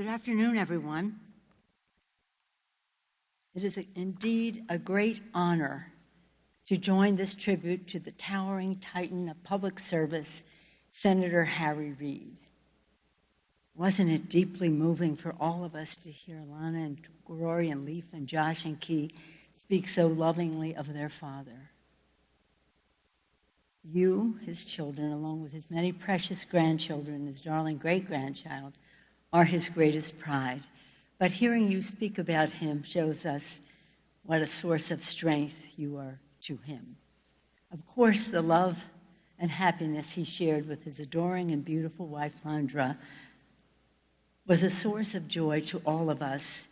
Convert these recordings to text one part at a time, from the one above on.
Good afternoon, everyone. It is indeed a great honor to join this tribute to the towering titan of public service, Senator Harry Reid. Wasn't it deeply moving for all of us to hear Lana and Gloria and Leaf and Josh and Key speak so lovingly of their father? You, his children, along with his many precious grandchildren and his darling great-grandchild, are his greatest pride. But hearing you speak about him shows us what a source of strength you are to him. Of course, the love and happiness he shared with his adoring and beautiful wife, Landra, was a source of joy to all of us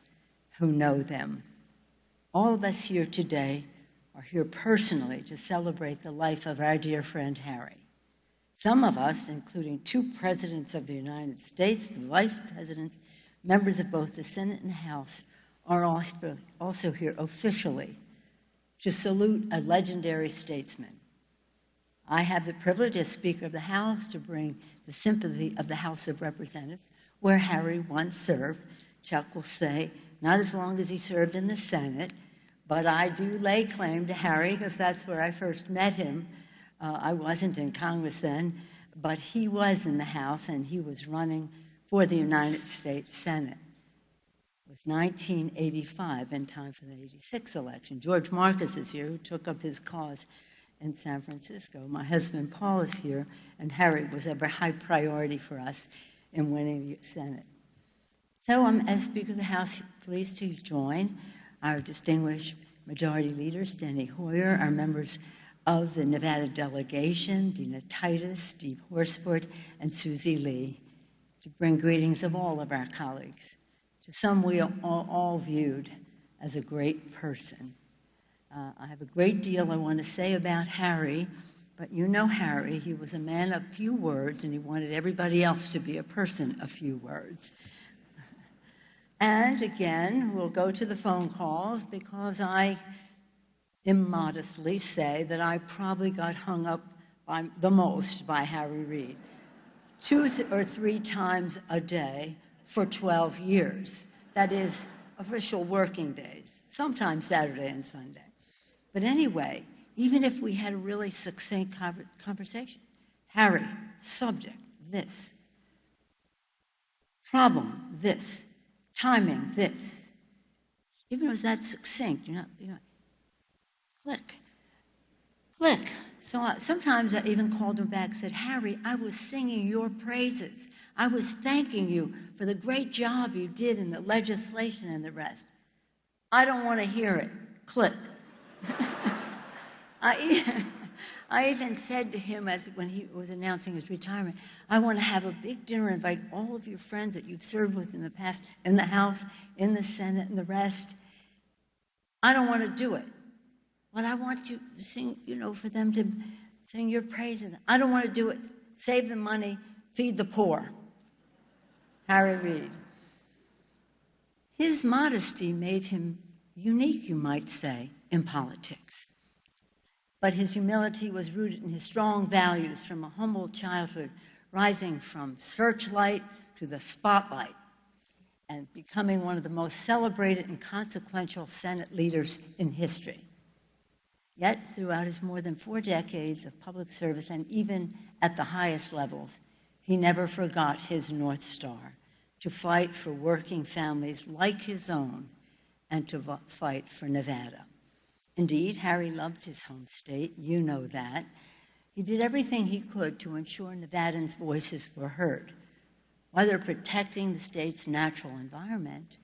who know them. All of us here today are here personally to celebrate the life of our dear friend Harry. Some of us, including 2 presidents of the United States, the vice presidents, members of both the Senate and the House, are also here officially to salute a legendary statesman. I have the privilege as Speaker of the House to bring the sympathy of the House of Representatives, where Harry once served. Chuck will say, not as long as he served in the Senate, but I do lay claim to Harry because that's where I first met him. I wasn't in Congress then, but he was in the House and he was running for the United States Senate. It was 1985, in time for the 86 election. George Marcus is here, who took up his cause in San Francisco. My husband, Paul, is here, and Harry was a very high priority for us in winning the Senate. So I'm, as Speaker of the House, pleased to join our distinguished Majority Leader, Steny Hoyer, our members of the Nevada delegation, Dina Titus, Steve Horsford, and Susie Lee, to bring greetings of all of our colleagues, to some we all viewed as a great person. I have a great deal I want to say about Harry, but you know Harry, he was a man of few words, and he wanted everybody else to be a person of few words. And again, we'll go to the phone calls because I immodestly say that I probably got hung up the most by Harry Reid, 2 or 3 times a day for 12 years. That is official working days, sometimes Saturday and Sunday. But anyway, even if we had a really succinct conversation, Harry, subject, this. Problem, this. Timing, this. Even if it was that succinct, you're not, click. So sometimes I even called him back and said, Harry, I was singing your praises. I was thanking you for the great job you did in the legislation and the rest. I don't want to hear it. Click. I even said to him when he was announcing his retirement, I want to have a big dinner, invite all of your friends that you've served with in the past, in the House, in the Senate, and the rest. I don't want to do it. But I want to sing, for them to sing your praises. I don't want to do it. Save the money, feed the poor. Harry Reid. His modesty made him unique, you might say, in politics. But his humility was rooted in his strong values from a humble childhood, rising from searchlight to the spotlight and becoming one of the most celebrated and consequential Senate leaders in history. Yet, throughout his more than 4 decades of public service, and even at the highest levels, he never forgot his North Star, to fight for working families like his own and to fight for Nevada. Indeed, Harry loved his home state, you know that. He did everything he could to ensure Nevadans' voices were heard, whether protecting the state's natural environment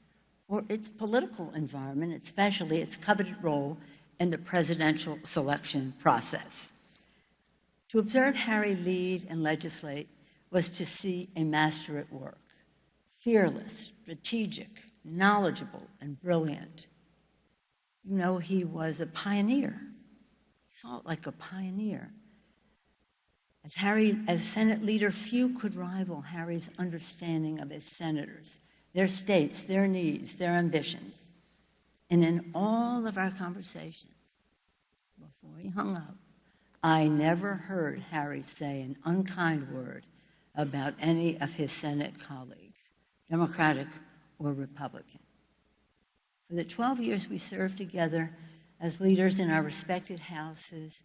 or its political environment, especially its coveted role in the presidential selection process. To observe Harry lead and legislate was to see a master at work, fearless, strategic, knowledgeable, and brilliant. He was a pioneer. He saw it like a pioneer. As Senate leader, few could rival Harry's understanding of his senators, their states, their needs, their ambitions. And in all of our conversations, before he hung up, I never heard Harry say an unkind word about any of his Senate colleagues. Democratic or Republican. For the 12 years we served together as leaders in our respected houses,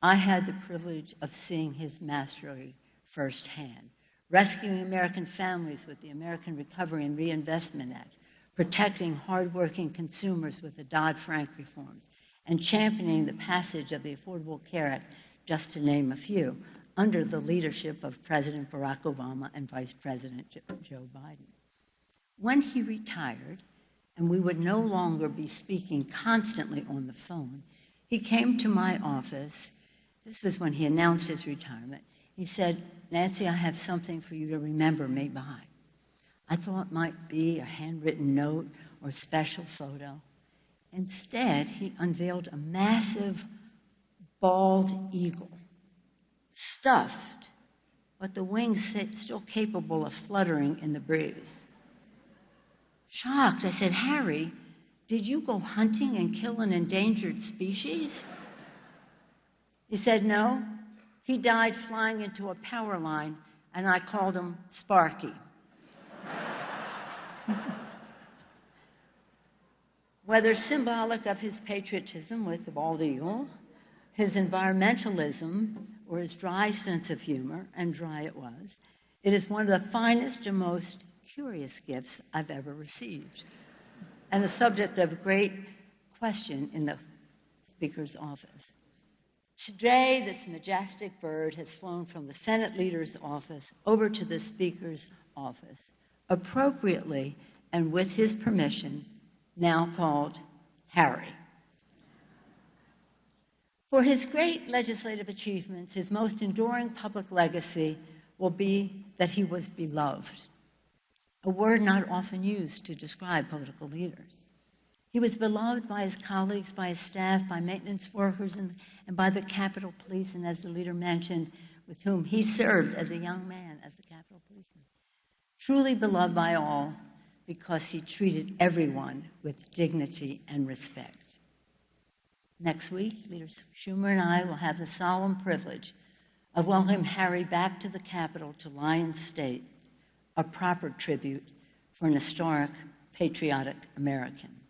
I had the privilege of seeing his mastery firsthand, rescuing American families with the American Recovery and Reinvestment Act, protecting hardworking consumers with the Dodd-Frank reforms, and championing the passage of the Affordable Care Act, just to name a few, under the leadership of President Barack Obama and Vice President Joe Biden. When he retired, and we would no longer be speaking constantly on the phone, he came to my office. This was when he announced his retirement. He said, "Nancy, I have something for you to remember me by." I thought it might be a handwritten note or a special photo. Instead, he unveiled a massive bald eagle, stuffed, but the wings still capable of fluttering in the breeze. Shocked, I said, "Harry, did you go hunting and kill an endangered species?" He said, "No, he died flying into a power line, and I called him Sparky." Whether symbolic of his patriotism with the bald eagle, his environmentalism, or his dry sense of humor, and dry it was, it is one of the finest and most curious gifts I've ever received, and a subject of great question in the Speaker's office. Today, this majestic bird has flown from the Senate Leader's office over to the Speaker's office, appropriately and with his permission, now called Harry. For his great legislative achievements, his most enduring public legacy will be that he was beloved, a word not often used to describe political leaders. He was beloved by his colleagues, by his staff, by maintenance workers, and by the Capitol Police, and as the leader mentioned, with whom he served as a young man as a Capitol Policeman. Truly beloved by all because he treated everyone with dignity and respect. Next week, Leader Schumer and I will have the solemn privilege of welcoming Harry back to the Capitol to lie in state, a proper tribute for an historic, patriotic American.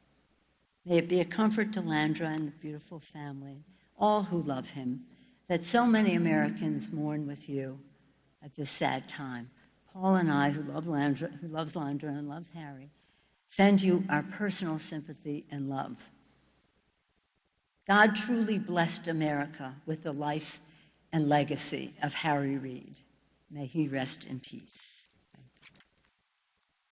May it be a comfort to Landra and the beautiful family, all who love him, that so many Americans mourn with you at this sad time. Paul and I, who loves Landra and loves Harry, send you our personal sympathy and love. God truly blessed America with the life and legacy of Harry Reid. May he rest in peace.